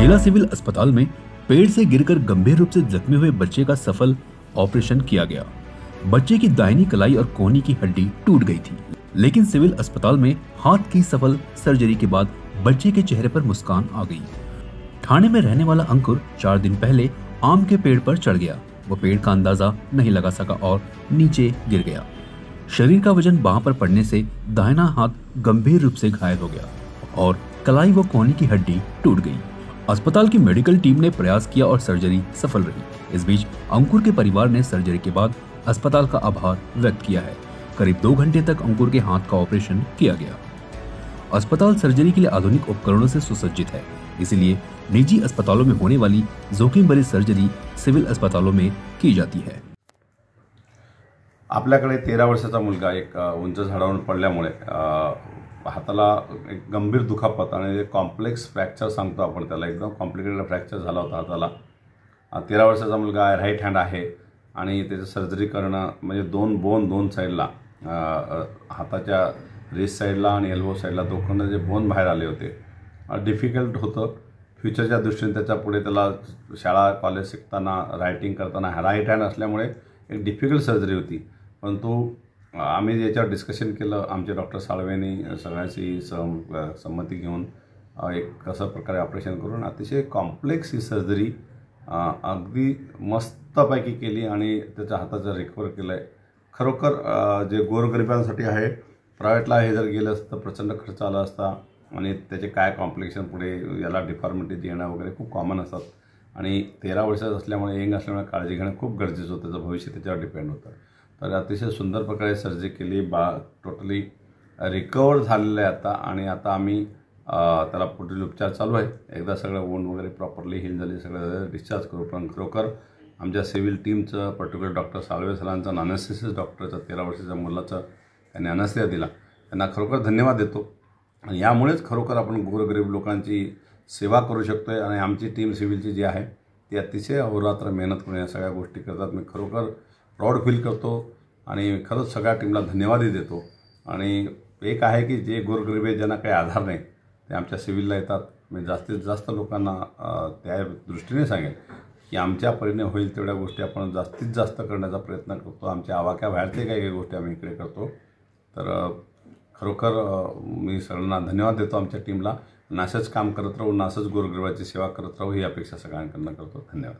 जिला सिविल अस्पताल में पेड़ से गिरकर गंभीर रूप से जख्मी हुए बच्चे का सफल ऑपरेशन किया गया। बच्चे की दाहिनी कलाई और कोहनी की हड्डी टूट गई थी, लेकिन सिविल अस्पताल में हाथ की सफल सर्जरी के बाद बच्चे के चेहरे पर मुस्कान आ गई। ठाणे में रहने वाला अंकुर 4 दिन पहले आम के पेड़ पर चढ़ गया। वो पेड़ का अंदाजा नहीं लगा सका और नीचे गिर गया। शरीर का वजन बाह पर पड़ने से दाहिना हाथ गंभीर रूप से घायल हो गया और कलाई व कोहनी की हड्डी टूट गई। अस्पताल की मेडिकल टीम ने प्रयास किया और सर्जरी सफल रही। इस बीच अंकुर के परिवार ने सर्जरी के बाद अस्पताल का आभार व्यक्त किया है। करीब 2 घंटे तक अंकुर के हाथ का ऑपरेशन किया गया। अस्पताल सर्जरी के लिए आधुनिक उपकरणों से सुसज्जित है, इसलिए निजी अस्पतालों में होने वाली जोखिम भरी सर्जरी सिविल अस्पतालों में की जाती है। आपल्याकडे 13 वर्षाचा मुलगा एक उंच झाडावरून पडल्यामुळे हाताला एक गंभीर दुखापत आणि कॉम्प्लेक्स फ्रॅक्चर सांगतो आपण त्याला, एकदम कॉम्प्लिकेटेड फ्रॅक्चर झाला होता हाताला। 13 वर्षाचा मुलगा आहे, राईट हँड आहे आणि त्याची सर्जरी करणं म्हणजे दोन साईडला, हाताच्या रिस्ट साईडला आणि एल्बो साईडला दोघांना जे बोन बाहेर आले होते, डिफिकल्ट होतं। फ्युचरच्या दृष्टीने त्याच्या पुढे त्याला शाळा कॉलेज शिकताना रायटिंग करताना राईट हँड असल्यामुळे एक डिफिकल्ट सर्जरी होती। परंतु आम्ही याच्यावर डिस्कशन केलं, आमचे डॉक्टर साळवेंनी सगळ्यांची संमती घेऊन एक कसं प्रकारे ऑपरेशन करून अतिशय कॉम्प्लेक्स ही सर्जरी अगदी मस्तपैकी केली आणि त्याच्या हाताचं रिकवर केलं आहे। खरोखर जे गोरगरिबांसाठी आहे, प्रायव्हेटला हे जर गेलं असतं प्रचंड खर्च आला असता आणि त्याचे काय कॉम्प्लिकेशन पुढे याला डिफॉर्मिटी येणं वगैरे खूप कॉमन असतात आणि 13 वर्षाचं असल्यामुळे यंग असल्यामुळे काळजी घेणं खूप गरजेचं होतं, त्याचं भविष्य त्याच्यावर डिपेंड होतं। तर अतिशय सुंदर प्रकारे सर्जरी केली, टोटली रिकवर झालेलं आहे आता आणि आता आम्ही त्याला पुढील उपचार चालू आहे। एकदा सगळं वोंड वगैरे प्रॉपरली हील झाली, सगळं डिस्चार्ज करू। पण खरोखर आमच्या सिव्हिल टीमचं, पर्टिक्युलर डॉक्टर साळवे सरांचं, अॅनेस्थेसिस डॉक्टरचं 13 वर्षाच्या मुलाचं त्यांनी अॅनेस्थेसिया दिला, त्यांना खरोखर धन्यवाद देतो। आणि यामुळेच खरोखर आपण गोरगरीब लोकांची सेवा करू शकतो आहे आणि आमची टीम सिव्हिलची जी आहे ती अतिशय अहोरात्र मेहनत करून या सगळ्या गोष्टी करतात। मी खरोखर प्राऊड फील करतो आणि खरंच सगळ्या टीमला धन्यवादही देतो। आणि एक आहे की जे गोरगरीब आहेत, ज्यांना काही आधार नाही, ते आमच्या सिव्हिलला येतात। मी जास्तीत जास्त लोकांना त्या दृष्टीने सांगेन की आमच्या परीने होईल तेवढ्या गोष्टी आपण जास्तीत जास्त करण्याचा प्रयत्न करतो। आमच्या आवाक्याबाहेरचे काही गोष्टी आम्ही इकडे करतो। तर खरोखर मी सगळ्यांना धन्यवाद देतो आमच्या टीमला आणि असंच काम करत राहू, असंच गोरगरिबाची सेवा करत राहू ही अपेक्षा सगळ्यांकडून करतो। धन्यवाद।